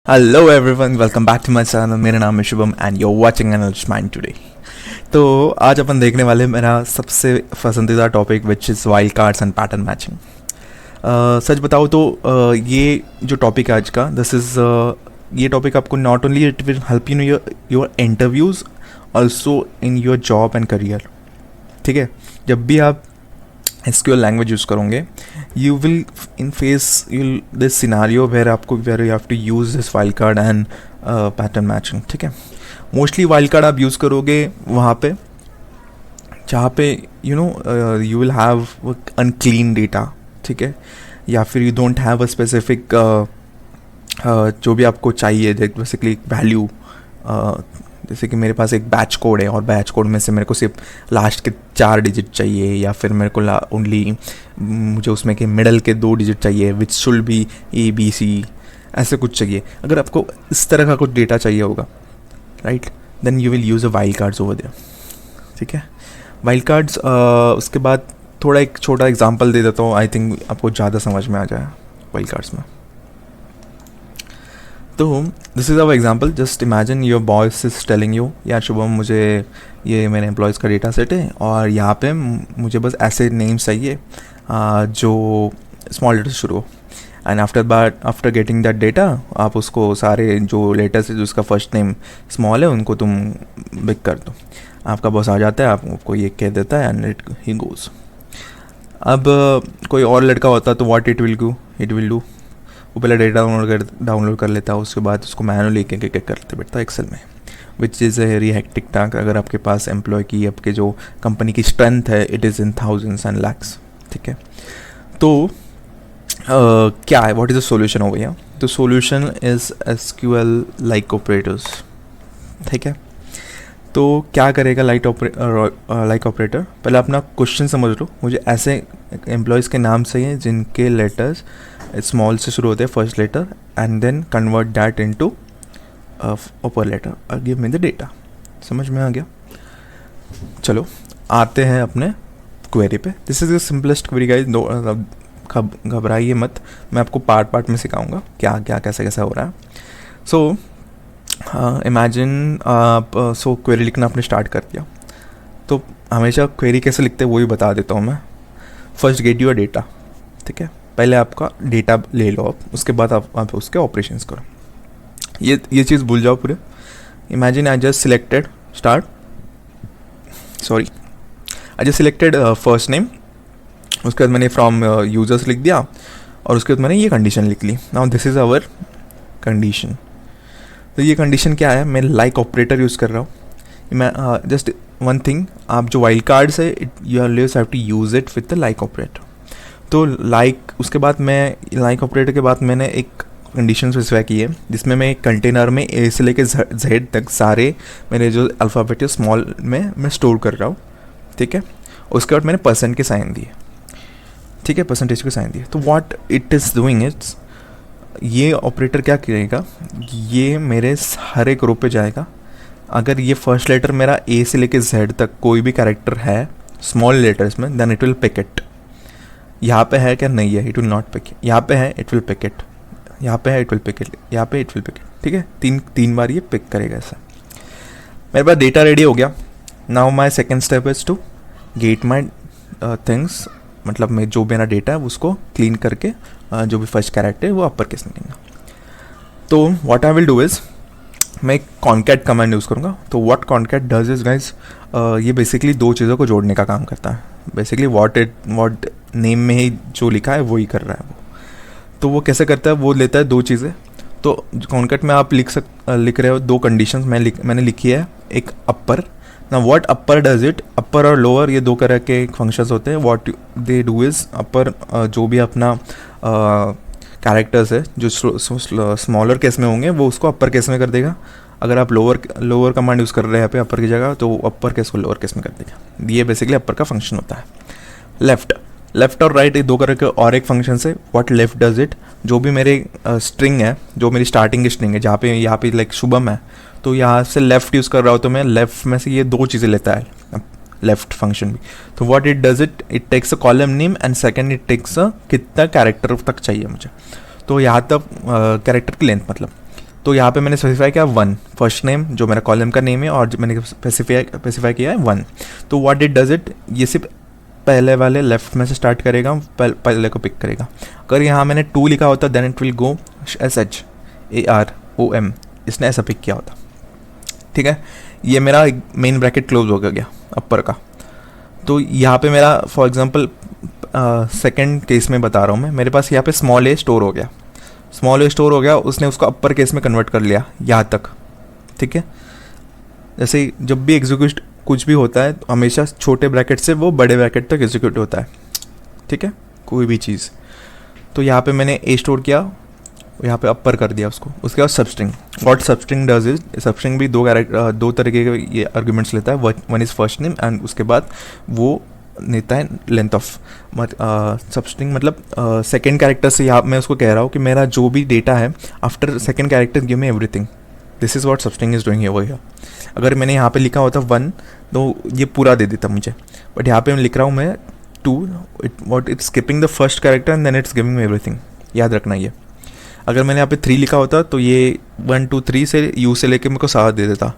Hello everyone, welcome back to my channel. मेरा नाम है Shubham and you are watching analyst mind today. तो आज अपन देखने वाले मेरा सबसे पसंदीदा topic which is wild cards and pattern matching. सच बताओ तो ये जो टॉपिक है आज का, दिस इज़ ये टॉपिक आपको not only it will help you your interviews, also in your job and career. ठीक है, जब भी आप SQL लैंग्वेज यूज़ करोगे, you will in face you'll this scenario where you have to use this wildcard and pattern matching। ठीक है, mostly wildcard आप use करोगे वहाँ पे जहाँ पे you will have unclean data। ठीक है, या फिर you don't have a specific जो भी आपको चाहिए बेसिकली वैल्यू। जैसे कि मेरे पास एक बैच कोड है और बैच कोड में से मेरे को सिर्फ लास्ट के 4 डिजिट चाहिए, या फिर मेरे को ओनली मुझे उसमें के मिडल के 2 डिजिट चाहिए विच शुड बी ABC, ऐसे कुछ चाहिए। अगर आपको इस तरह का कुछ डेटा चाहिए होगा, right, then you will use a wild cards over there. ठीक है, वाइल्ड कार्ड्स उसके बाद थोड़ा एक छोटा एग्जांपल दे देता हूँ, आई थिंक आपको ज़्यादा समझ में आ जाए वाइल्ड कार्ड्स में। तो this is our example. Just imagine your boss is telling you, या शुभम मुझे ये मेरे एम्प्लॉयज़ का डेटा सेट है और यहाँ पे मुझे बस ऐसे नेम्स चाहिए जो स्मॉल लेटर से शुरू हो। And after getting that data आप उसको सारे जो लेटर्स है जिसका फर्स्ट नेम स्मॉल है उनको तुम बिग कर दो। आपका बॉस आ जाता है, आपको ये कह देता है एंड इट ही गोज़। अब कोई और लड़का होता तो व्हाट इट विल डू, वो पहले डेटा डाउनलोड कर लेता है, उसके बाद उसको मैनुअली एक एक करते बैठता है एक्सेल में, which is a very hectic task. अगर आपके पास एम्प्लॉय की आपके जो कंपनी की स्ट्रेंथ है it is in thousands and lakhs. ठीक है, तो क्या है, व्हाट इज़ द सॉल्यूशन हो गया? तो solution is SQL like operators. ठीक है, तो क्या करेगा लाइक ऑपरेटर? पहले अपना क्वेश्चन समझ लो। मुझे ऐसे एम्प्लॉयज़ के नाम चाहिए जिनके लेटर्स स्मॉल से शुरू होते हैं, first letter, and then convert that into upper letter और गिव मी द डेटा। समझ में आ गया? चलो आते हैं अपने क्वेरी पे। This is the simplest query guys, घबराइए मत, मैं आपको पार्ट में सिखाऊंगा क्या क्या कैसे कैसे हो रहा है। सो इमेजिन आप क्वेरी लिखना आपने स्टार्ट कर दिया। तो हमेशा क्वेरी कैसे लिखते हैं वो ही बता देता हूँ मैं। First get your data. ठीक है, पहले आपका डेटा ले लो आप, उसके बाद आप उसके ऑपरेशंस करो। ये चीज़ भूल जाओ पूरे। Imagine I just selected first name, उसके बाद मैंने फ्रॉम यूजर्स लिख दिया और उसके बाद मैंने ये कंडीशन लिख ली। Now this is our condition. तो ये कंडीशन क्या है? मैं लाइक ऑपरेटर यूज़ कर रहा हूँ। मैं जस्ट वन थिंग, आप जो वाइल्ड कार्ड्स है you always have to use it with the like operator. तो लाइक उसके बाद मैं लाइक ऑपरेटर के बाद मैंने एक कंडीशन स्पेसिफाई की है जिसमें मैं एक कंटेनर में A से लेकर Z तक सारे मेरे जो अल्फ़ाबेट स्मॉल में मैं स्टोर कर रहा हूँ। ठीक है, उसके बाद मैंने परसेंट के साइन दिए। ठीक है, परसेंटेज के साइन दिए। तो what it is doing it's, ये ऑपरेटर क्या करेगा, ये मेरे हर एक रो पे जाएगा। अगर ये फर्स्ट लेटर मेरा A से लेकर Z तक कोई भी कैरेक्टर है स्मॉल लेटर्स में, then it will pick it. यहाँ पे है क्या? नहीं है, इट विल नॉट पिक। यहाँ पे है, इट विल पिक इट। यहाँ पे है, इट विल पिक इट। यहाँ पे इट विल पिक इट। ठीक है, तीन बार ये पिक करेगा ऐसा। मेरे पास डेटा रेडी हो गया। Now my second step is to get my things, मतलब मैं जो मेरा डेटा है उसको क्लीन करके जो भी फर्स्ट कैरेक्टर है वो अपर केस में लेंगे। तो what I will do is मैं एक कॉन्कैट कमांड यूज़ करूँगा। तो what concat does is guys, ये बेसिकली 2 चीज़ों को जोड़ने का काम करता है। बेसिकली व्हाट नेम में ही जो लिखा है वो ही कर रहा है वो। तो वो कैसे करता है, वो लेता है 2 चीज़ें। तो कॉन्कैट में आप लिख रहे हो 2 कंडीशंस मैंने लिखी है, एक अपर। ना व्हाट अपर डज इट, अपर और लोअर ये 2 तरह के फंक्शंस होते हैं। व्हाट दे डू इज़ अपर जो भी अपना कैरेक्टर्स है जो स्मॉलर केस में होंगे वो उसको अपर केस में कर देगा। अगर आप लोअर कमांड यूज़ कर रहे हैं यहाँ पे अपर की जगह, तो अपर केस को लोअर केस में कर देगा। ये बेसिकली अपर का फंक्शन होता है। लेफ्ट और राइट ये 2 तरह के और एक फंक्शन है। व्हाट लेफ्ट डज इट, जो भी मेरे स्ट्रिंग है, जो मेरी स्टार्टिंग की स्ट्रिंग है, जहाँ पे यहाँ पे लाइक शुभम है, तो यहाँ से लेफ्ट यूज़ कर रहा हूँ तो मैं लेफ्ट में से ये 2 चीज़ें लेता है लेफ्ट फंक्शन भी। तो what it does it takes a column name and second it takes a कितना कैरेक्टर तक चाहिए मुझे, तो यहाँ तक कैरेक्टर की लेंथ मतलब। तो तो यहाँ पे मैंने स्पेसिफाई किया 1 फर्स्ट नेम जो मेरा कॉलम का नेम है, और जो मैंने स्पेसिफाई किया है 1। तो व्हाट इट डज इट, ये सिर्फ पहले वाले लेफ्ट में से स्टार्ट करेगा, पहले को पिक करेगा। अगर यहाँ मैंने 2 लिखा होता then it will go SHAROM, इसने ऐसा पिक किया होता। ठीक है, ये मेरा मेन ब्रैकेट क्लोज हो गया अपर का। तो यहाँ पे मेरा फॉर एग्जांपल सेकंड केस में बता रहा हूँ मैं, मेरे पास यहाँ पे स्मॉल ए स्टोर हो गया, उसने उसको अपर केस में कन्वर्ट कर लिया यहाँ तक। ठीक है, जैसे जब भी एग्जीक्यूट कुछ भी होता है तो हमेशा छोटे ब्रैकेट से वो बड़े ब्रैकेट तक एग्जीक्यूट होता है। ठीक है, कोई भी चीज़। तो यहाँ पे मैंने ए स्टोर किया, यहाँ पे अपर कर दिया उसको। उसके बाद substring, what substring does is, substring भी दो तरीके के ये आर्ग्यूमेंट्स लेता है। One is first name and उसके बाद वो लेता है लेंथ ऑफ सबस्ट्रिंग, मतलब सेकेंड कैरेक्टर से यहाँ मैं उसको कह रहा हूँ कि मेरा जो भी डेटा है after second character give me everything. This is what substring is doing over here. अगर मैंने यहाँ पे लिखा होता 1 तो ये पूरा दे देता मुझे, बट यहाँ पे मैं लिख रहा हूँ मैं 2, it's skipping the first character and then it's giving me everything. याद रखना ये। अगर मैंने यहाँ पे 3 लिखा होता तो ये 1 2 3 से यू से लेके मेरे को सारा दे देता,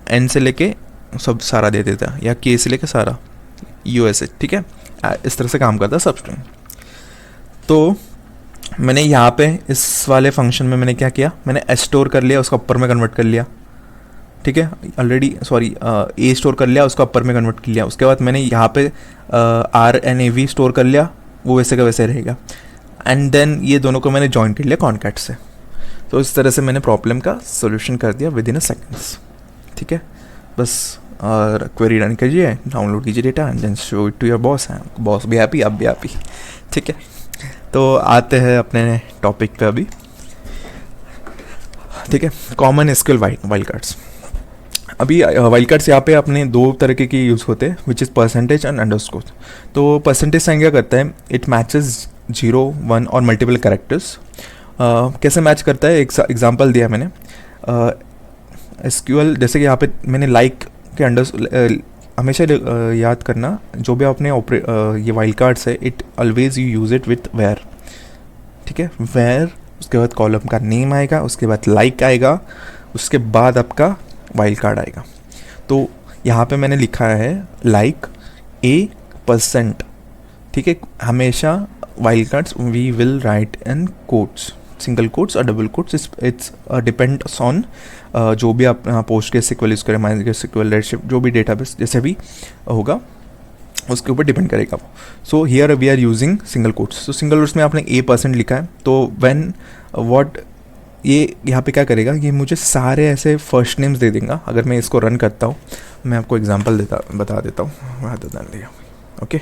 एन से लेके सब सारा दे देता, या के से लेके सारा USA। ठीक है, इस तरह से काम करता है सबस्ट्रिंग। तो मैंने यहाँ पे इस वाले फंक्शन में मैंने क्या किया, मैंने एस स्टोर कर लिया, उसको अपर में कन्वर्ट कर लिया। ठीक है, ऑलरेडी ए स्टोर कर लिया, उसको अपर में कन्वर्ट कर लिया। उसके बाद मैंने यहाँ पे RNAV स्टोर कर लिया, वो वैसे का वैसे रहेगा। एंड देन ये दोनों को मैंने ज्वाइन कर लिया कॉन्कैट से। तो इस तरह से मैंने प्रॉब्लम का सोल्यूशन कर दिया विद इन अ सेकेंड्स। ठीक है, बस और क्वेरी रन कीजिए, डाउनलोड कीजिए data and then show it to your boss. है बॉस भी हैप्पी, आप भी हैप्पी। ठीक है, तो आते हैं अपने टॉपिक पे अभी। ठीक है, कॉमन SQL वाइल्ड कार्ड्स। अभी वाइल्ड कार्ड्स यहाँ पे अपने 2 तरीके की यूज़ होते हैं, which is percentage and underscore. तो परसेंटेज साइन क्या करता है, इट मैचेस 0 1 और मल्टीपल कैरेक्टर्स। कैसे मैच करता है, एग्जाम्पल दिया मैंने। SQL जैसे कि यहाँ पे मैंने लाइक के हमेशा याद करना, जो भी आपने ये वाइल्ड कार्ड्स है, it always you use it with where. ठीक है, वेयर, उसके बाद कॉलम का नेम आएगा, उसके बाद लाइक आएगा, उसके बाद आपका वाइल्ड कार्ड आएगा। तो यहाँ पे मैंने लिखा है लाइक A%। ठीक है, हमेशा wild cards we will write in quotes, single quotes और double quotes. It's depends on जो भी आप पोस्ट के SQL यूज़ करें, MySQL, रेडशिफ्ट, जो भी डेटाबेस जैसे भी होगा उसके ऊपर डिपेंड करेगा वो। So here we are using single quotes. तो सिंगल कोट्स में आपने A% लिखा है, तो व्हेन व्हाट ये यहाँ पे क्या करेगा, ये मुझे सारे ऐसे फर्स्ट नेम्स दे देगा। अगर मैं इसको रन करता हूँ, मैं आपको एग्जांपल बता देता हूँ। ओके,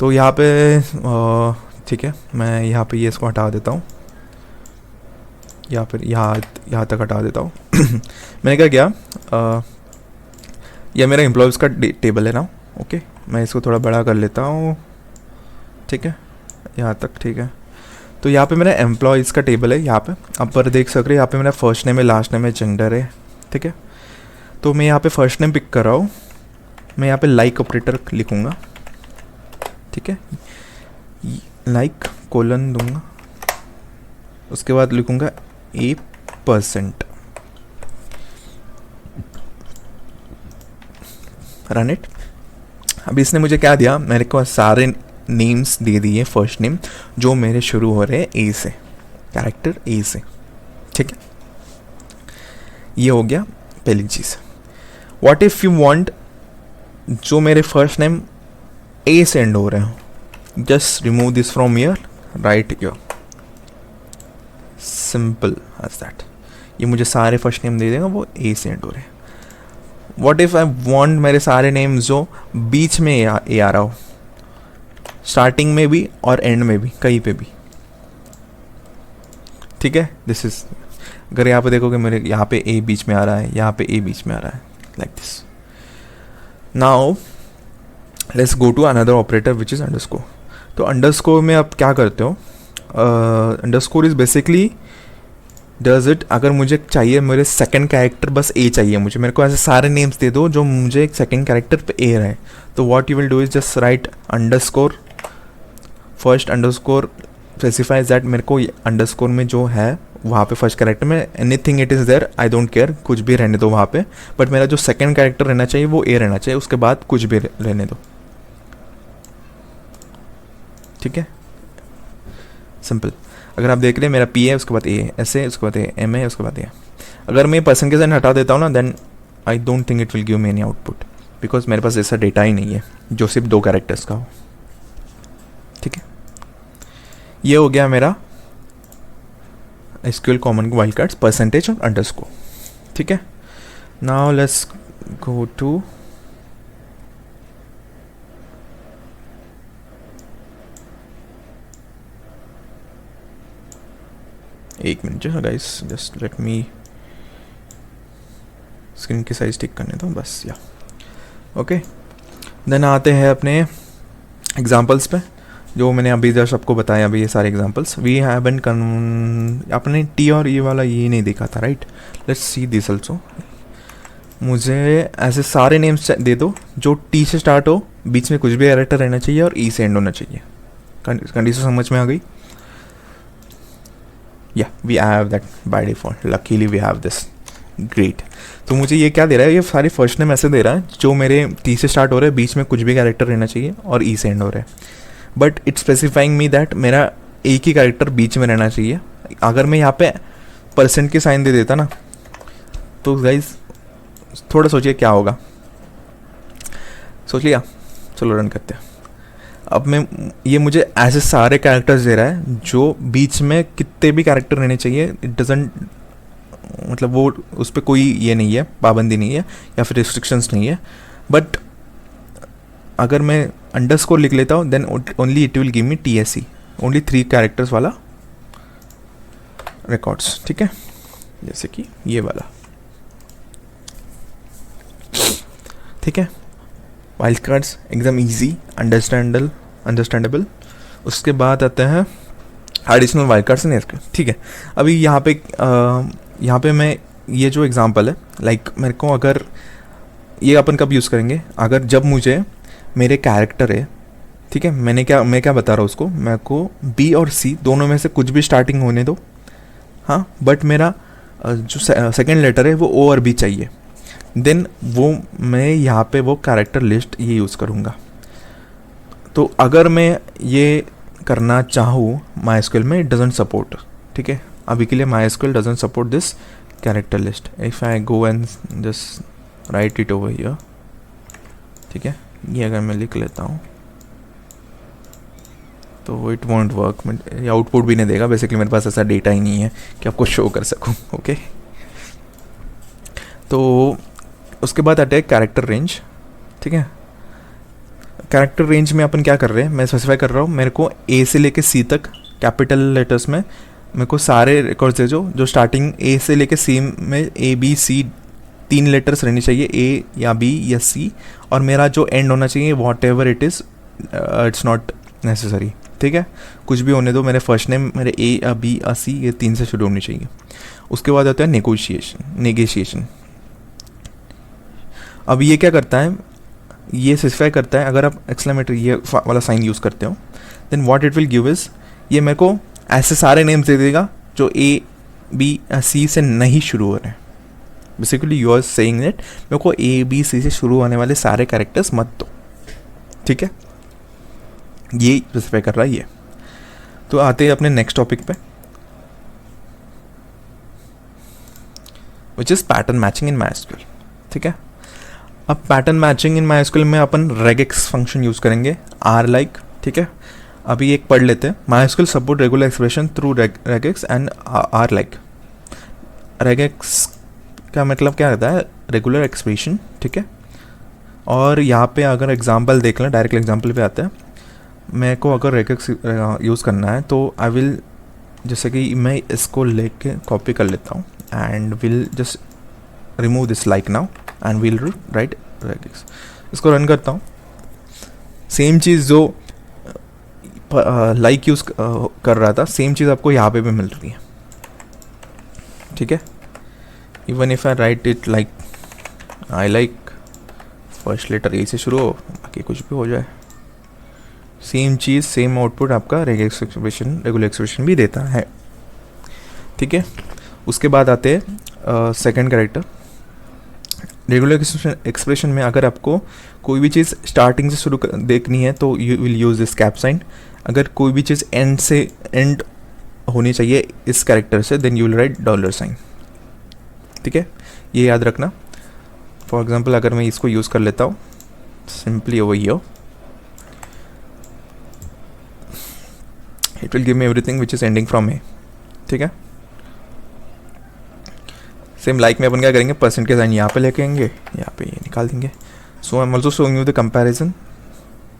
तो यहाँ पे ठीक है, मैं यहाँ पे ये इसको हटा देता हूँ, या फिर यहाँ तक हटा देता हूँ। मैंने क्या किया, यह मेरा एम्प्लॉयज़ का टेबल है ना। ओके, मैं इसको थोड़ा बड़ा कर लेता हूँ। ठीक है, यहाँ तक ठीक है। तो यहाँ पे मेरा एम्प्लॉयज़ का टेबल है। यहाँ पे आप पर देख सक रहे हैं, यहाँ पे मेरा फर्स्ट नेम है, लास्ट नेम है, जेंडर है। ठीक है, तो मैं यहाँ पे फर्स्ट नेम पिक कर रहा हूँ, मैं यहाँ पे लाइक ऑपरेटर लिखूँगा। ठीक है, लाइक कोलन दूंगा, उसके बाद लिखूँगा A%। Run it. अभी इसने मुझे क्या दिया, मेरे को सारे नेम्स दे दिए फर्स्ट नेम जो मेरे शुरू हो रहे हैं A से, कैरेक्टर A से। ठीक है, ये हो गया पहली चीज़। व्हाट इफ़ यू वांट जो मेरे फर्स्ट नेम A से एंड हो रहे हो, just remove this from here, right here, simple as that. ये मुझे सारे फर्स्ट नेम दे देगा वो A से एंड हो रहे हैं। व्हाट इफ़ आई वांट मेरे सारे नेम जो बीच में A आ रहा हो, स्टार्टिंग में भी और एंड में भी, कहीं पे भी। ठीक है, दिस इज, अगर यहाँ पे देखोगे मेरे यहाँ पे A बीच में आ रहा है, यहाँ पे A बीच में आ रहा है, like this. Now let's go to another operator which is underscore. तो अंडरस्कोर में आप क्या करते हो, underscore is basically does it, अगर मुझे चाहिए मेरे सेकंड कैरेक्टर बस A चाहिए, मुझे मेरे को ऐसे सारे नेम्स दे दो जो मुझे एक सेकंड कैरेक्टर पे A रहे, तो what you will do is just write underscore, first underscore specifies that मेरे को अंडरस्कोर में जो है वहाँ पे फर्स्ट कैरेक्टर में anything it is there, I don't care, कुछ भी रहने दो वहाँ पे, बट मेरा जो सेकंड कैरेक्टर रहना चाहिए वो ए रहना चाहिए, उसके बाद कुछ भी रहने दो, ठीक है, सिंपल। अगर आप देख रहे हैं मेरा पी है, उसके बाद ए, ऐसे, उसके बाद ए, एम है, उसके बाद ए। अगर मैं पर्सन के साइन हटा देता हूँ ना, then I don't think it will give me any output, because मेरे पास ऐसा डेटा ही नहीं है जो सिर्फ 2 कैरेक्टर्स का हो, ठीक है। ये हो गया मेरा SQL common wild cards percentage और अंडरस्कोर, ठीक है। नाउ लेट्स गो टू एक minute guys, just let me screen की साइज ठीक करने दो बस, या ओके। देन आते हैं अपने एग्जांपल्स पे, जो मैंने अभी जस्ट आपको बताया, अभी ये सारे एग्जांपल्स वी हैवंट आपने टी और ये वाला ये नहीं देखा था, right. Let's see this also. मुझे ऐसे सारे नेम्स दे दो जो टी से स्टार्ट हो, बीच में कुछ भी कैरेक्टर रहना चाहिए और ई से एंड होना चाहिए। कंडीशन समझ में आ गई? या we have that by default, luckily we have this, great. तो मुझे ये क्या दे रहा है, ये सारे फर्स्ट नेम ऐसे दे रहा है जो मेरे टी से स्टार्ट हो रहे हैं, बीच में कुछ भी कैरेक्टर रहना चाहिए और ई से एंड हो रहा है, but it's specifying me that मेरा एक ही कैरेक्टर बीच में रहना चाहिए। अगर मैं यहाँ पे परसेंट के साइन दे देता ना, तो गाइस थोड़ा सोचिए क्या होगा, सोच लिया? चलो रन करते हैं। अब मैं ये मुझे ऐसे सारे कैरेक्टर्स दे रहा है जो बीच में कितने भी कैरेक्टर रहने चाहिए, इट डजंट, मतलब वो उस पर कोई ये नहीं है, पाबंदी नहीं है या फिर रिस्ट्रिक्शंस नहीं है। बट अगर मैं अंडरस्कोर लिख लेता हूँ, then only it will give me TSC, only 3 characters वाला रिकॉर्ड्स, ठीक है, जैसे कि ये वाला, ठीक है। वाइल्ड कार्ड्स एकदम इजी, अंडरस्टैंडेबल। उसके बाद आते हैं additional wild cards in SQL, ठीक है। अभी यहाँ पे मैं ये जो एग्जांपल है, लाइक मेरे को अगर ये अपन कब यूज़ करेंगे, अगर जब मुझे मेरे कैरेक्टर है, ठीक है, मैं क्या बता रहा हूँ उसको, मेरे को B और C दोनों में से कुछ भी स्टार्टिंग होने दो, हाँ, बट मेरा जो सेकेंड लेटर है वो O और B चाहिए, देन वो मैं यहाँ पे वो कैरेक्टर लिस्ट ये यूज़ करूँगा। तो अगर मैं ये करना चाहूँ MySQL में, इट डजंट सपोर्ट, ठीक है, अभी के लिए MySQL doesn't support this character list. If I go and just right it over here, ठीक है, ये अगर मैं लिख लेता हूँ तो इट वॉन्ट वर्क, ये आउटपुट भी नहीं देगा। बेसिकली मेरे पास ऐसा डेटा ही नहीं है कि आपको शो कर सकूँ, ओके। तो उसके बाद आता है कैरेक्टर रेंज, ठीक है। कैरेक्टर रेंज में अपन क्या कर रहे हैं, मैं स्पेसिफाई कर रहा हूँ मेरे को A से लेके C तक कैपिटल लेटर्स में मेरे को सारे रिकॉर्ड्स दे जो स्टार्टिंग A से लेके C में A B C 3 लेटर्स रहनी चाहिए, A या B या C, और मेरा जो एंड होना चाहिए what ever it is, it's not necessary, ठीक है, कुछ भी होने दो। मेरे फर्स्ट नेम मेरे A या B या C ये 3 से शुरू होनी चाहिए। उसके बाद आता है नेगोशिएशन। अब ये क्या करता है, ये स्पेसिफाई करता है अगर आप एक्सक्लेमेटरी ये वाला साइन यूज़ करते हो, then what it will give is, ये मेरे को ऐसे सारे नेम्स दे देगा जो A B या C से नहीं शुरू हो रहे हैं। Basically you are saying that मेरे को A B C से शुरू होने वाले सारे कैरेक्टर्स मत दो, ठीक है, ये स्पेसिफाई कर रहा है ये। तो आते हैं अपने नेक्स्ट टॉपिक पे, which is pattern matching in MySQL, ठीक है। अब पैटर्न मैचिंग इन MySQL में अपन regex फंक्शन यूज़ करेंगे, r-like, ठीक है। अभी एक पढ़ लेते हैं, MySQL support regular expression through regex and r-like। regex का मतलब क्या रहता है, रेगुलर एक्सप्रेशन, ठीक है। और यहाँ पे अगर एग्जांपल देख लें, डायरेक्ट एग्जांपल पे आते हैं, मेरे को अगर regex यूज़ करना है तो आई विल, जैसे कि मैं इसको लेके कॉपी कर लेता हूँ and will just remove this like now and will write regex। इसको रन करता हूँ, सेम चीज़ जो लाइक यूज़ कर रहा था, सेम चीज़ आपको यहाँ पे भी मिल रही है, ठीक है। Even if I write it like I like, first letter A से शुरू हो, बाकी कुछ भी हो जाए, सेम चीज़ सेम आउटपुट आपका रेगुलर एक्सप्रेशन भी देता है, ठीक है। उसके बाद आते हैं सेकंड कैरेक्टर। रेगुलर एक्सप्रेशन में अगर आपको कोई भी चीज़ स्टार्टिंग से शुरू देखनी है तो you will use this cap sine. अगर कोई भी चीज़ एंड होनी चाहिए इस कैरेक्टर से, then you will write dollar sign. ठीक है, ये याद रखना। फॉर एग्जांपल अगर मैं इसको यूज़ कर लेता हूँ simply over here, it will give me everything which is ending from A. ठीक है, सेम लाइक में अपन क्या करेंगे, परसेंट के साइन यहाँ पे लेके आएंगे, यहाँ पे ये निकाल देंगे। So I am also showing you the comparison,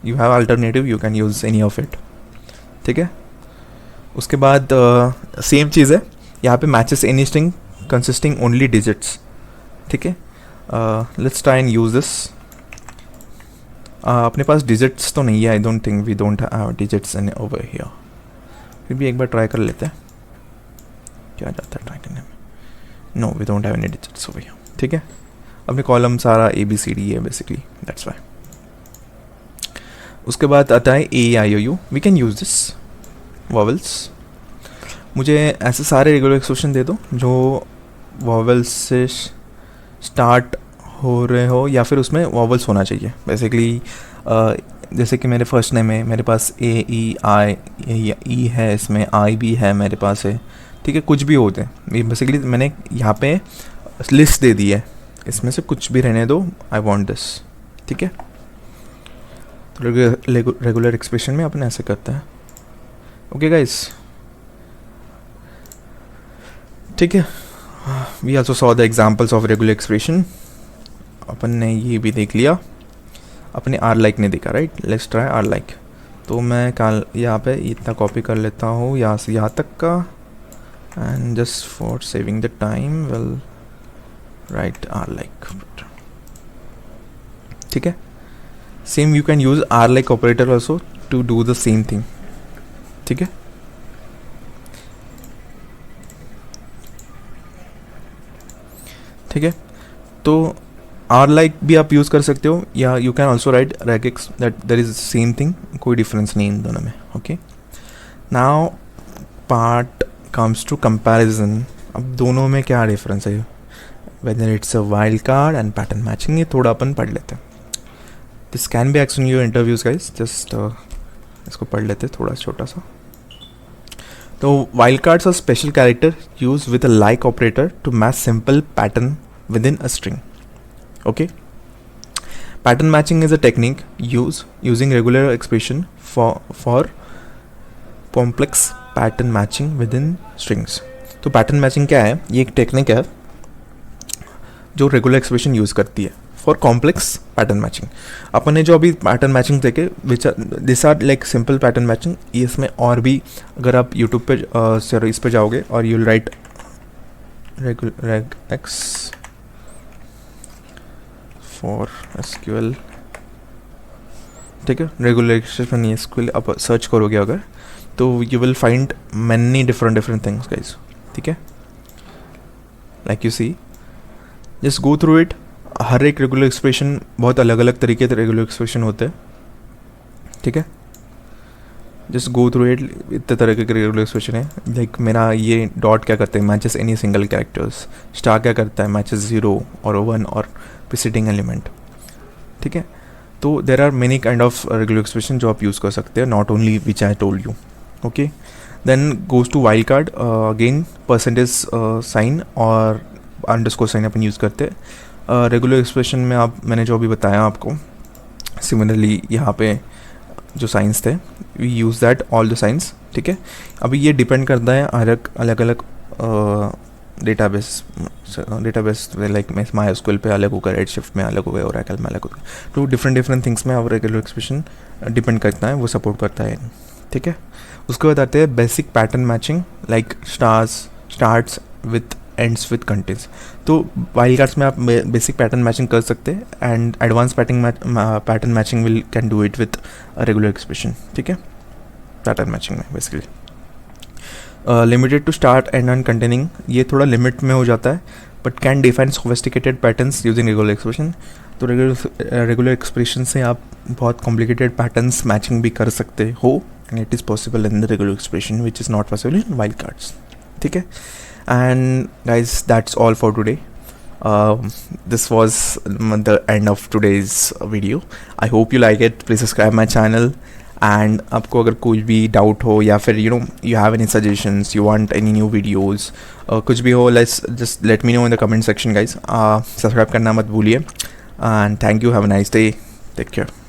you have alternative, you can use any of it. ठीक है, उसके बाद सेम चीज़ है यहाँ पे, matches any string consisting only digits. ठीक है, let's try and use this. अपने पास डिजिट्स तो नहीं है, I don't think we don't have digits in over here. फिर भी एक बार ट्राई कर लेते हैं, क्या जाता है ट्राई करने में। No, we don't have any digits over here. ठीक है, अपने कॉलम सारा ABCD है बेसिकली, दैट्स वाई। उसके बाद आता है AEIOU, we can use this vowels. मुझे ऐसे सारे रेगुलर एक्सप्रेशन दे दो जो वॉवल्स से स्टार्ट हो रहे हो या फिर उसमें वॉवल्स होना चाहिए बेसिकली। जैसे कि मेरे फर्स्ट नेम में मेरे पास AEI E है, इसमें I भी है मेरे पास है। ठीक है, कुछ भी होते हैं, ये बेसिकली मैंने यहाँ पे लिस्ट दे दी है, इसमें से कुछ भी रहने दो, आई वांट दिस। ठीक है, तो रेगुलर एक्सप्रेशन में अपन ऐसे करते हैं। ओके गाइस, ठीक है, we also saw the examples of regular expression. अपन ने ये भी देख लिया, अपने आर लाइक ने देखा, right. Let's try are like. तो मैं कल यहाँ पे इतना कॉपी कर लेता हूँ यहाँ से यहाँ तक का, and just for saving the time will write R like. ठीक है, same you can use R like operator also to do the same thing. ठीक है, ठीक है, तो आर लाइक भी आप यूज़ कर सकते हो, या you can also write regex, that there is same thing, कोई डिफरेंस नहीं इन दोनों में। Okay, now part comes to comparison. अब दोनों में क्या डिफरेंस है, whether it's a wild card and pattern matching, ये थोड़ा अपन पढ़ लेते हैं। दिस कैन बी एक्स इन योर इंटरव्यूज गाइस, जस्ट इसको पढ़ लेते हैं थोड़ा छोटा सा। तो wild cards are special character use with a like operator to match simple pattern within a string. Okay, pattern matching is a technique using regular expression for complex pattern matching within strings. तो pattern matching क्या है, ये एक technique है जो regular expression यूज़ करती है फॉर कॉम्प्लेक्स पैटर्न मैचिंग। अपन ने जो अभी पैटर्न मैचिंग देखे which this are like simple pattern matching, ये इसमें और भी अगर आप यूट्यूब पे इस पे जाओगे और you will write regex for SQL। ठीक है, रेगुलर एक्सप्रेशन ये SQL आप सर्च करोगे अगर, तो you will find many different things guys. ठीक है, like you see, just go through it. हर एक रेगुलर एक्सप्रेशन बहुत अलग अलग तरीके से रेगुलर एक्सप्रेशन होते हैं। ठीक है, जस्ट गो थ्रू इट, इतने तरह के रेगुलर एक्सप्रेशन है। लाइक मेरा ये डॉट क्या करते हैं, matches any single characters. Star क्या करता है, मैचेस 0 और 1 और प्रीसीडिंग एलिमेंट। ठीक है, तो there are many kind of regular expression जो आप यूज़ कर सकते हैं, not only which I told you. Okay, then goes to wild card, again percentage sign और अंडरस्कोर साइन अपन यूज़ करते हैं रेगुलर एक्सप्रेशन में। आप मैंने जो अभी बताया आपको, सिमिलरली यहाँ पे जो साइंस थे, we use that all the signs. ठीक है, अभी ये डिपेंड करता है अलग अलग डेटाबेस लाइक MySQL पे अलग होगा, रेडशिफ्ट में अलग होगा, ओरेकल में अलग होगा। तो डिफरेंट थिंग्स में अब रेगुलर एक्सप्रेशन डिपेंड करता है, वो सपोर्ट करता है। ठीक है, उसके बाद आते हैं basic pattern matching, like starts with ends with contents. तो वाइल्ड कार्ड्स में आप बेसिक पैटर्न मैचिंग कर सकते हैं, and advance pattern matching will can do it with regular expression. ठीक है, पैटर्न मैचिंग में basically limited to start and end containing, ये थोड़ा लिमिट में हो जाता है, but can define sophisticated patterns using regular expression. तो रेगुलर एक्सप्रेशन से आप बहुत कॉम्प्लिकेटेड पैटर्न्स मैचिंग भी कर सकते हो, and it is possible in the regular expression which is not possible in wild cards. ठीक है, And guys, that's all for today. This was the end of today's video. I hope you like it. Please subscribe my channel. And आपको अगर कोई भी doubt हो या फिर you have any suggestions, you want any new videos, कुछ भी हो, let's just let me know in the comment section guys. Subscribe करना मत भूलिए. And thank you. Have a nice day. Take care.